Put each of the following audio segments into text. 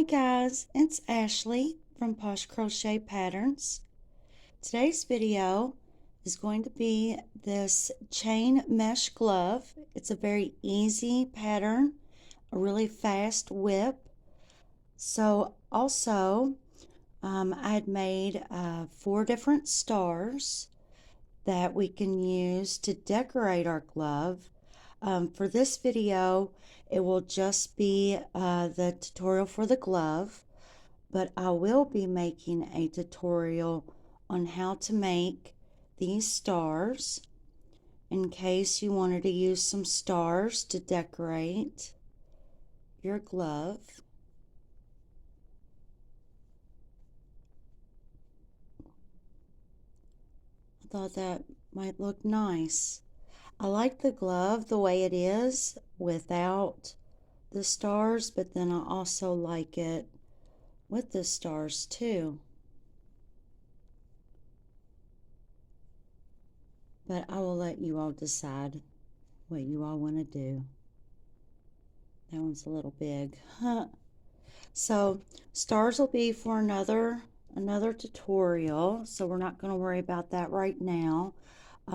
Hey guys, it's Ashley from Posh Crochet Patterns. Today's video is going to be this chain mesh glove. It's a very easy pattern, a really fast whip. So also, I had made 4 different stars that we can use to decorate our glove. For this video, it will just be the tutorial for the glove, but I will be making a tutorial on how to make these stars in case you wanted to use some stars to decorate your glove. I thought that might look nice. I like the glove the way it is without the stars, but then I also like it with the stars too. But I will let you all decide what you all want to do. That one's a little big. So stars will be for another tutorial, so we're not going to worry about that right now.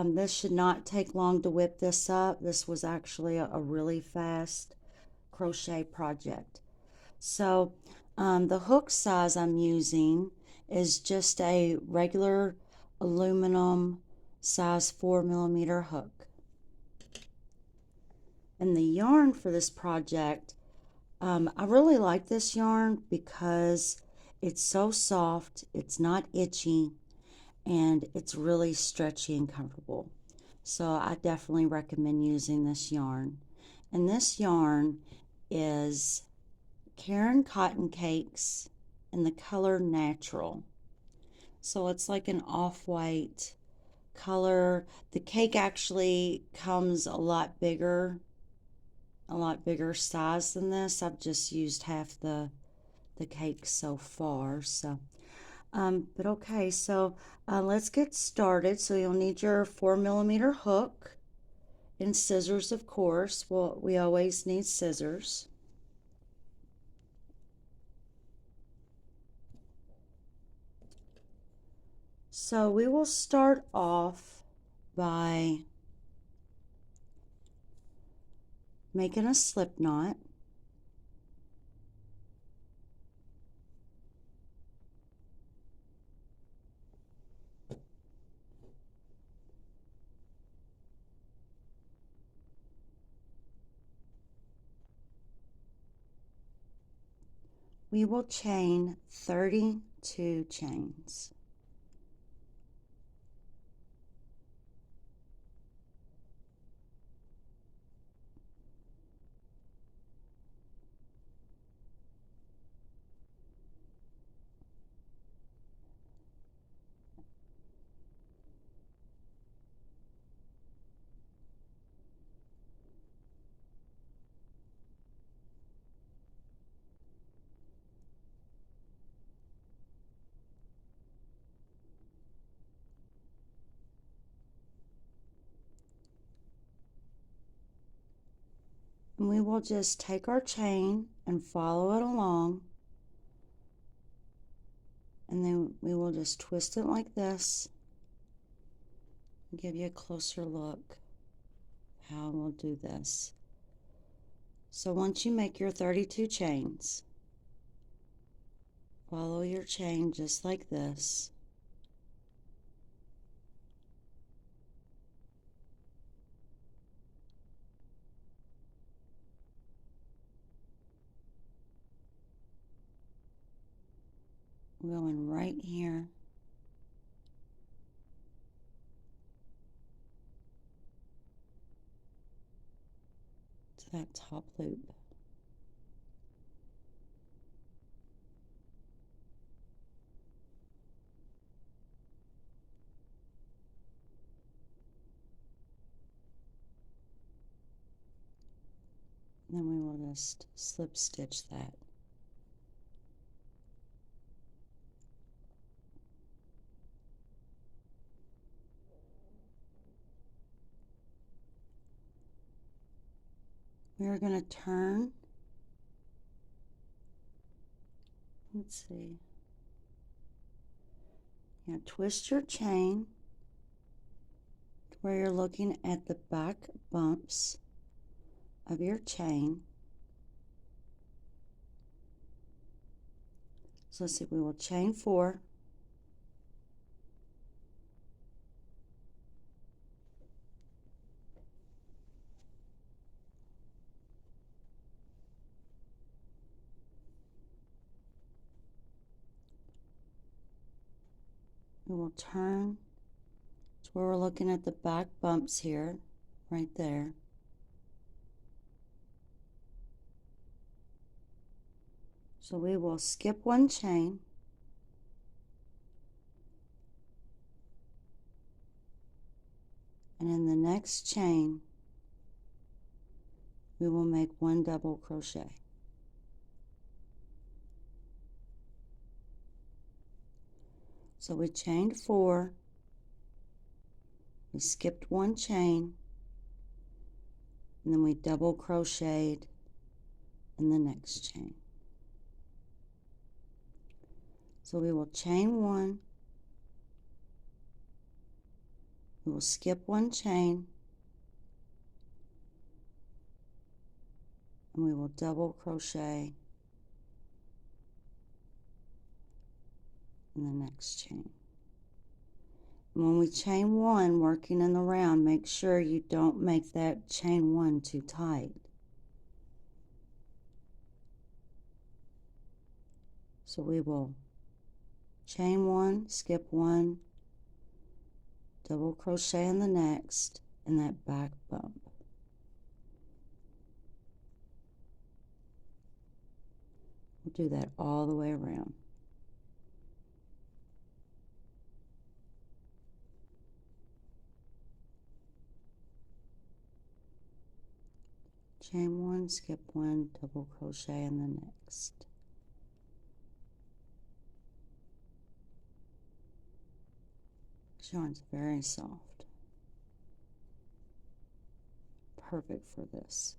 This should not take long to whip this up. This was actually a really fast crochet project. So the hook size I'm using is just a regular aluminum size 4mm hook. And the yarn for this project, I really like this yarn because it's so soft, it's not itchy, and it's really stretchy and comfortable. So I definitely recommend using this yarn. And this yarn is Caron Cotton Cakes in the color Natural. So it's like an off-white color. The cake actually comes a lot bigger size than this. I've just used half the cake so far. So but okay, so let's get started. So you'll need your 4mm hook and scissors, of course. Well, we always need scissors. So we will start off by making a slip knot. We will chain 32 chains. And we will just take our chain and follow it along, and then we will just twist it like this and give you a closer look how we'll do this. So once you make your 32 chains, follow your chain just like this. We're going right here to that top loop. And then we will just slip stitch that. We are going to turn let's see. Now twist your chain to where you're looking at the back bumps of your chain. So let's see, we will chain 4. We will turn to where we're looking at the back bumps here, right there. So we will skip 1 chain, and in the next chain we will make 1 double crochet. So we chained 4, we skipped 1 chain, and then we double crocheted in the next chain. So we will chain 1, we will skip 1 chain, and we will double crochet in the next chain. And when we chain 1 working in the round, make sure you don't make that chain 1 too tight. So we will chain 1, skip 1, double crochet in the next, in that back bump. We'll do that all the way around. Chain 1, skip 1, double crochet in the next. This yarn's very soft. Perfect for this.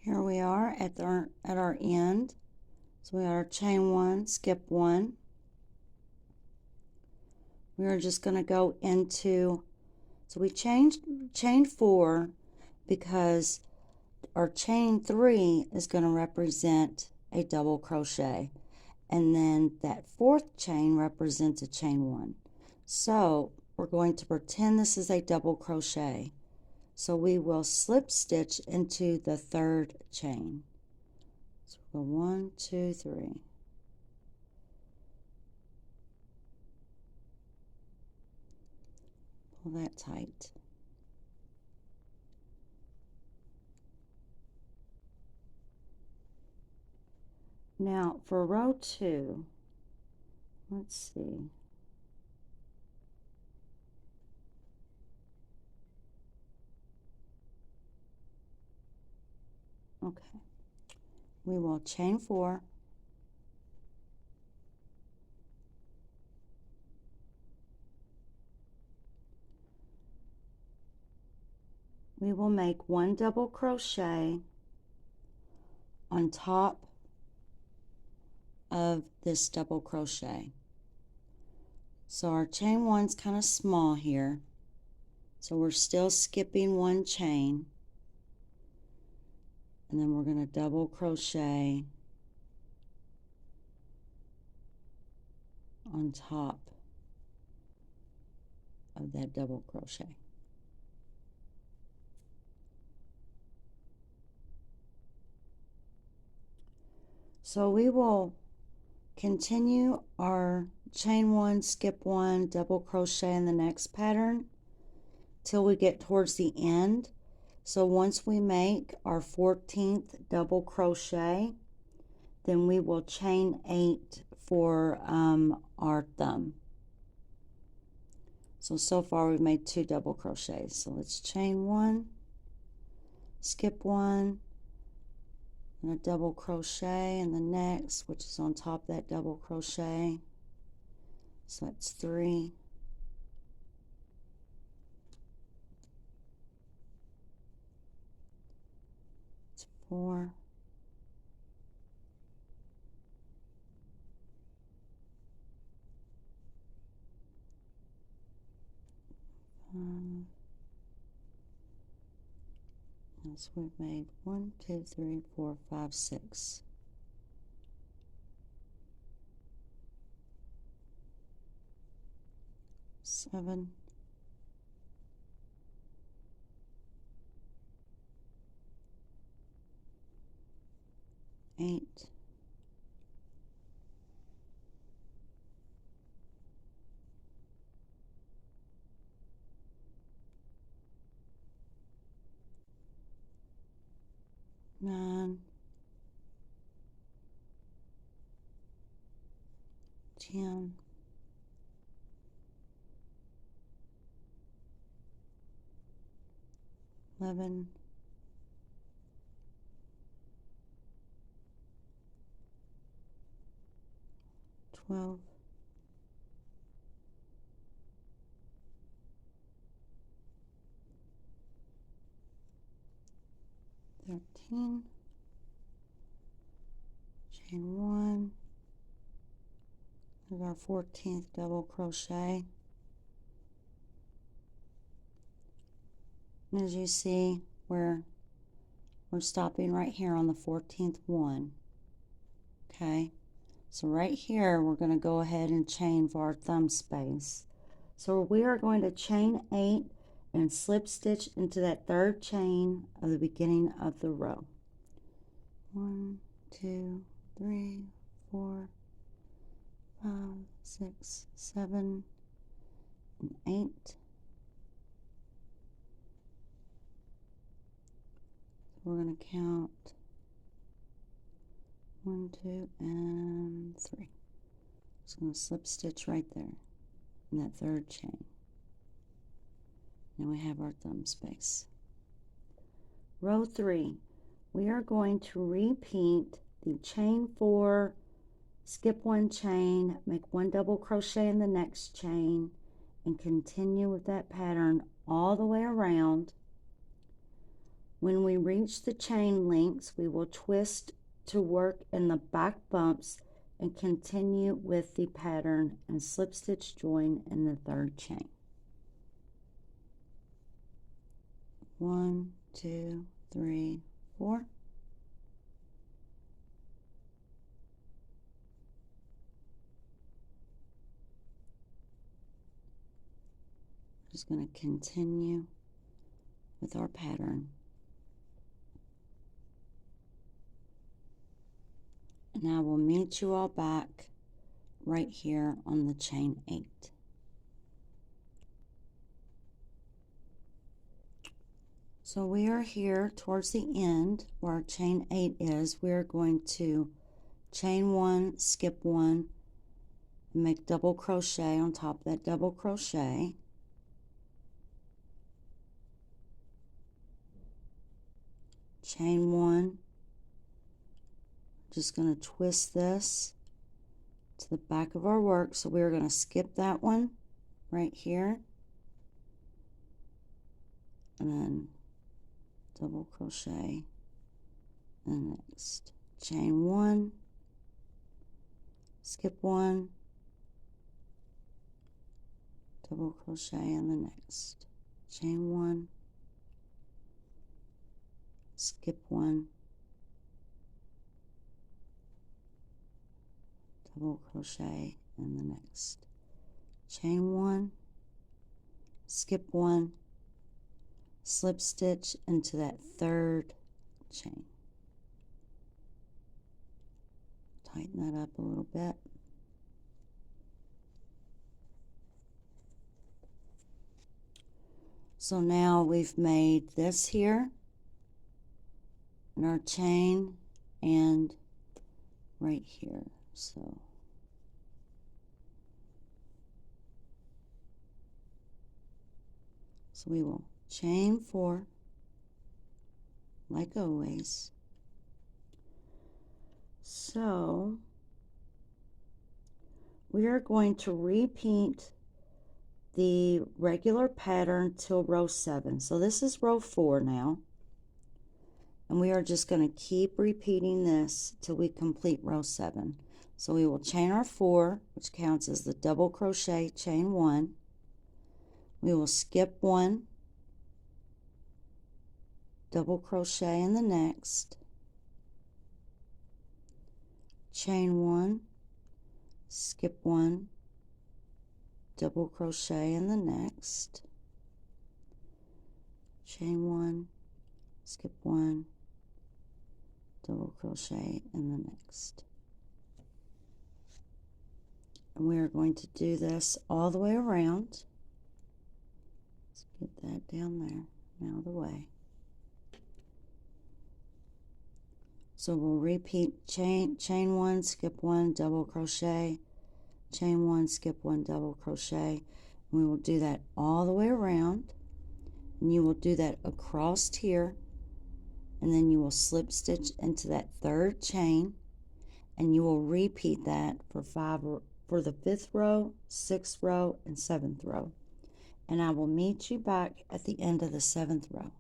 Here we are at our end. So we are chain 1, skip 1. We are just going to go into, so we chain 4 because our chain 3 is going to represent a double crochet, and then that 4th chain represents a chain 1. So we're going to pretend this is a double crochet. So we will slip stitch into the 3rd chain. So we'll go 1, 2, 3. Pull that tight. Now for row 2, let's see. Okay, we will chain 4, we will make 1 double crochet on top of this double crochet. So our chain 1's kind of small here, so we're still skipping 1 chain, and then we're going to double crochet on top of that double crochet. So we will continue our chain 1, skip 1, double crochet in the next pattern till we get towards the end. So once we make our 14th double crochet, then we will chain 8 for our thumb. So far we've made 2 double crochets. So let's chain 1, skip 1, and a double crochet in the next, which is on top of that double crochet. So that's 3. It's 4. 5. So we've made 1, 2, 3, 4, 5, 6. 7. 8. 9. 10. 11. 12. 13. Chain 1. There's our 14th double crochet. And as you see, we're stopping right here on the 14th one. Okay, so right here we're going to go ahead and chain for our thumb space. So we are going to chain 8 and slip stitch into that 3rd chain of the beginning of the row. 1, 2, 3, 4, 5, 6, 7, and 8. We're going to count 1, 2, and 3. Just going to slip stitch right there in that 3rd chain. Now we have our thumb space. Row 3, we are going to repeat the chain 4, skip 1 chain, make 1 double crochet in the next chain, and continue with that pattern all the way around. When we reach the chain links, we will twist to work in the back bumps and continue with the pattern and slip stitch join in the 3rd chain. 1, 2, 3, 4. Just going to continue with our pattern. And I will meet you all back right here on the chain 8. So we are here towards the end where our chain 8 is. We are going to chain 1, skip 1, and make double crochet on top of that double crochet. Chain 1, just going to twist this to the back of our work. So we're going to skip that one right here, and then double crochet in the next. Chain one, skip one, double crochet in the next. Chain one, skip one, double crochet in the next. Chain one, skip one, slip stitch into that third chain. Tighten that up a little bit. So now we've made this here in our chain and right here. So we will chain 4 like always. So we are going to repeat the regular pattern till row 7. So this is row 4 now, and we are just going to keep repeating this till we complete row 7. So we will chain our 4, which counts as the double crochet, chain 1. We will skip 1, double crochet in the next, chain 1, skip 1, double crochet in the next, chain 1, skip 1, double crochet in the next. And we are going to do this all the way around. Let's get that down there and out of the way. So we'll repeat chain 1, skip 1, double crochet, chain 1, skip 1, double crochet. And we will do that all the way around, and you will do that across here, and then you will slip stitch into that third chain, and you will repeat that for the 5th row, 6th row, and 7th row. And I will meet you back at the end of the 7th row.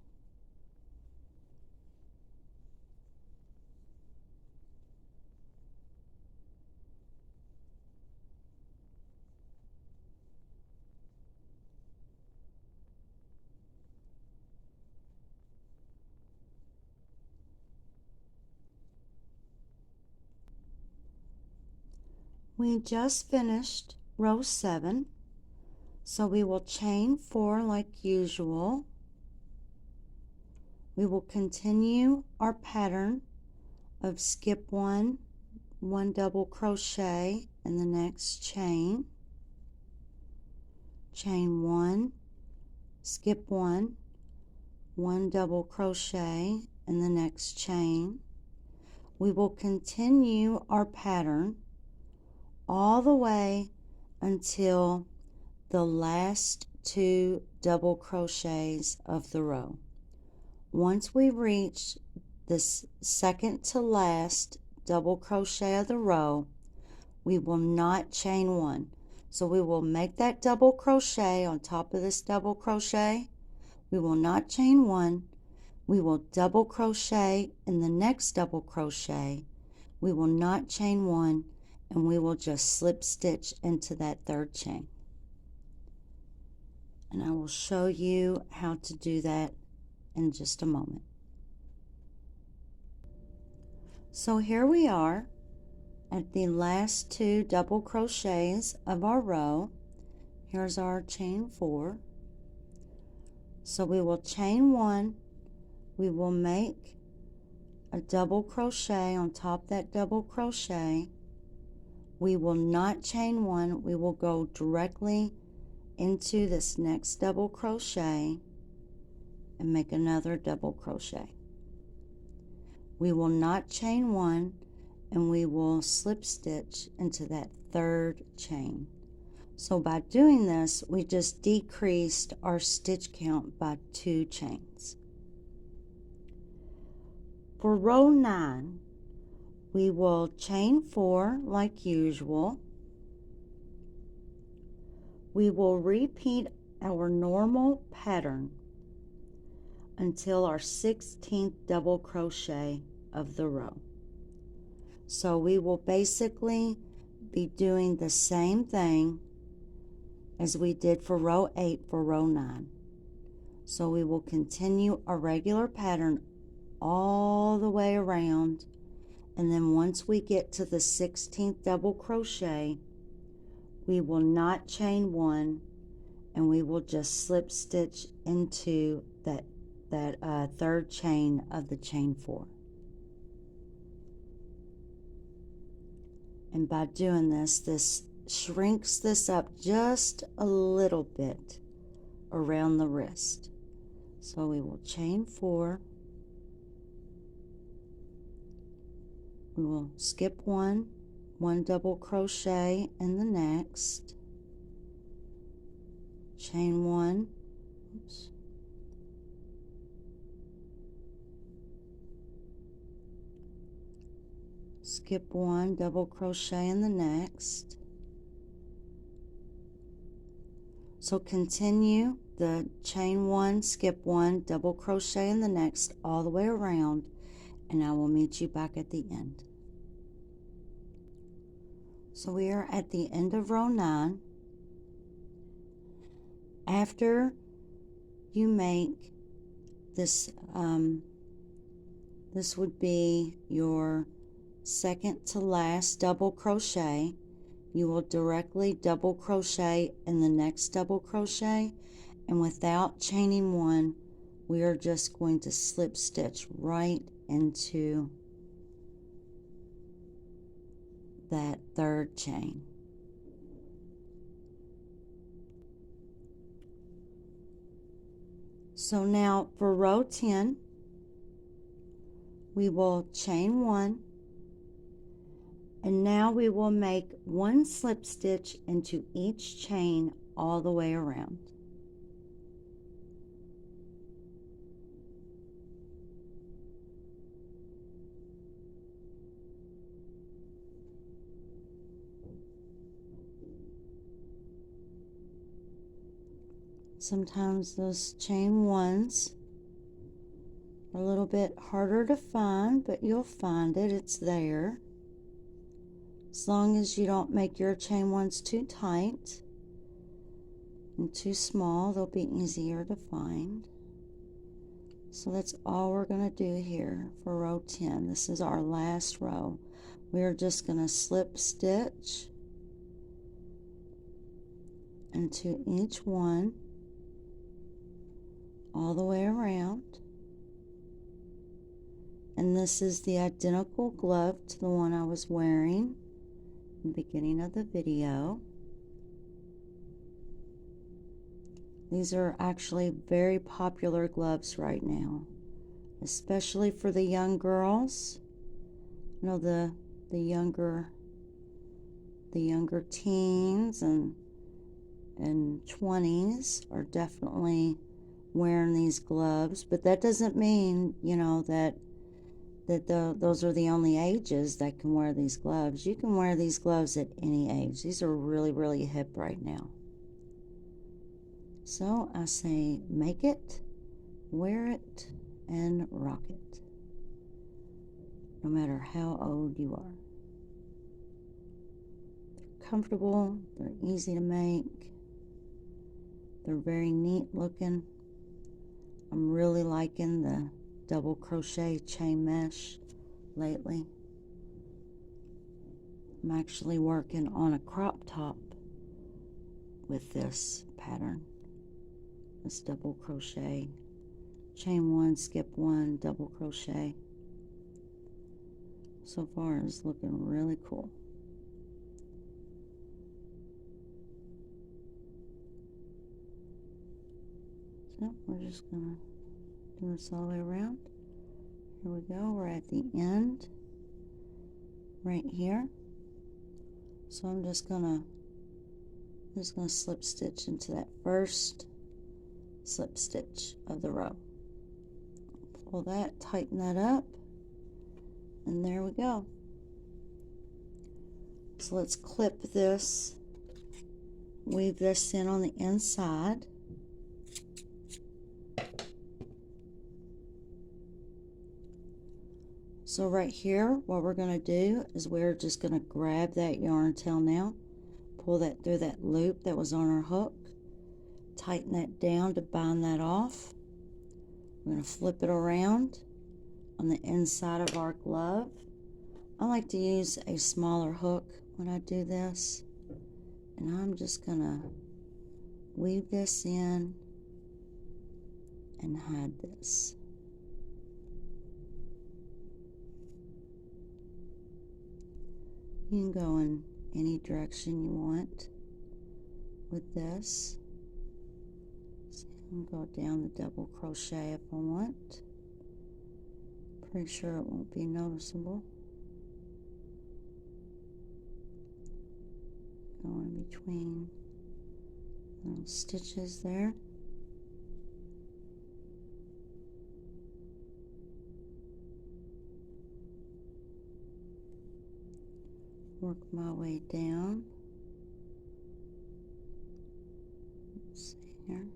We just finished row 7, so we will chain 4 like usual. We will continue our pattern of skip 1, 1 double crochet in the next chain, chain 1, skip 1, 1 double crochet in the next chain. We will continue our pattern all the way until the last 2 double crochets of the row. Once we reach this second to last double crochet of the row, we will not chain 1. So we will make that double crochet on top of this double crochet. We will not chain 1. We will double crochet in the next double crochet. We will not chain 1, and we will just slip stitch into that third chain. And I will show you how to do that in just a moment. So here we are at the last 2 double crochets of our row. Here's our chain 4. So we will chain 1, we will make a double crochet on top of that double crochet. We will not chain 1, we will go directly into this next double crochet and make another double crochet. We will not chain 1, and we will slip stitch into that third chain. So by doing this, we just decreased our stitch count by 2 chains. For row 9, We will chain 4 like usual. We will repeat our normal pattern until our 16th double crochet of the row. So we will basically be doing the same thing as we did for row 8 for row 9. So we will continue our regular pattern all the way around, and then once we get to the 16th double crochet, we will not chain 1, and we will just slip stitch into that third chain of the chain 4. And by doing this, this shrinks this up just a little bit around the wrist. So we will chain 4. We will skip 1 double crochet in the next, chain 1, oops, skip 1 double crochet in the next. So continue the chain 1, skip 1, double crochet in the next all the way around, and I will meet you back at the end. So we are at the end of row 9. After you make this, this would be your second to last double crochet. You will directly double crochet in the next double crochet, and without chaining 1, we are just going to slip stitch right into that third chain. So now for row 10, we will chain 1, and now we will make 1 slip stitch into each chain all the way around. Sometimes those chain 1s are a little bit harder to find, but you'll find it, it's there. As long as you don't make your chain 1s too tight and too small, they'll be easier to find. So that's all we're going to do here for row 10. This is our last row. We're just going to slip stitch into each one all the way around. And this is the identical glove to the one I was wearing in the beginning of the video. These are actually very popular gloves right now, especially for the young girls. You know, the younger teens and 20s are definitely wearing these gloves, but that doesn't mean, you know, that those are the only ages that can wear these gloves. You can wear these gloves at any age. These are really, really hip right now. So I say, make it, wear it, and rock it, no matter how old you are. They're comfortable, they're easy to make, they're very neat looking. I'm really liking the double crochet chain mesh lately. I'm actually working on a crop top with this pattern. This double crochet, chain 1, skip 1, double crochet. So far it's looking really cool. So we're just gonna do this all the way around. Here we go, we're at the end right here. So I'm just gonna slip stitch into that first slip stitch of the row. Pull that, tighten that up, and there we go. So let's clip this, weave this in on the inside. So right here, what we're going to do is we're just going to grab that yarn tail now, pull that through that loop that was on our hook, tighten that down to bind that off. We're going to flip it around on the inside of our glove. I like to use a smaller hook when I do this, and I'm just going to weave this in and hide this. You can go in any direction you want with this. So I'm going to go down the double crochet if I want. Pretty sure it won't be noticeable. Go in between little stitches there. Work my way down. Let's see here.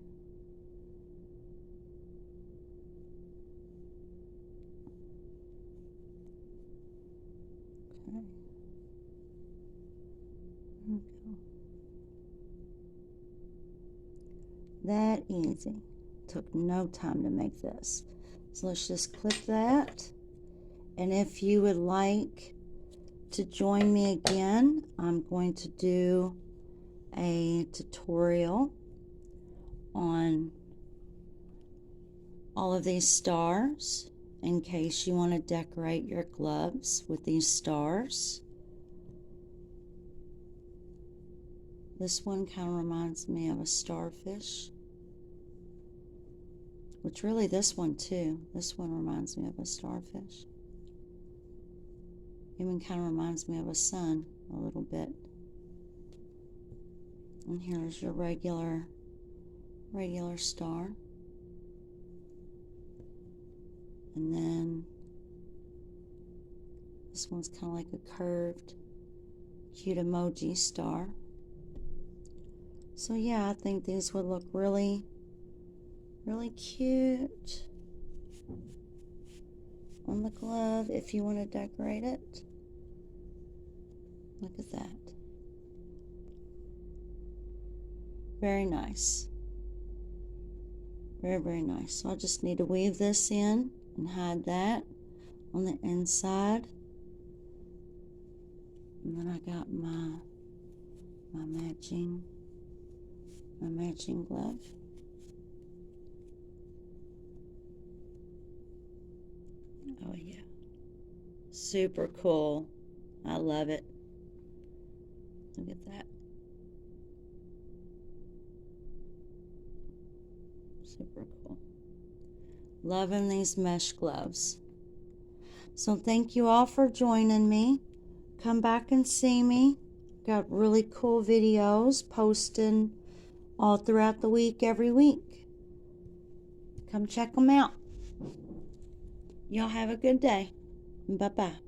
Okay. There we go. That easy. Took no time to make this. So let's just clip that. And if you would like to join me again, I'm going to do a tutorial on all of these stars in case you want to decorate your gloves with these stars. This one kind of reminds me of a starfish, which really this one too. This one reminds me of a starfish. Even kind of reminds me of a sun a little bit. And here's your regular star. And then this one's kind of like a curved, cute emoji star. So yeah, I think these would look really, really cute on the glove if you want to decorate it. Look at that. Very nice. Very, very nice. So I just need to weave this in and hide that on the inside. And then I got my matching glove. Oh yeah. Super cool. I love it. Look at that. Super cool. Loving these mesh gloves. So thank you all for joining me. Come back and see me. Got really cool videos posting all throughout the week, every week. Come check them out. Y'all have a good day. Bye-bye.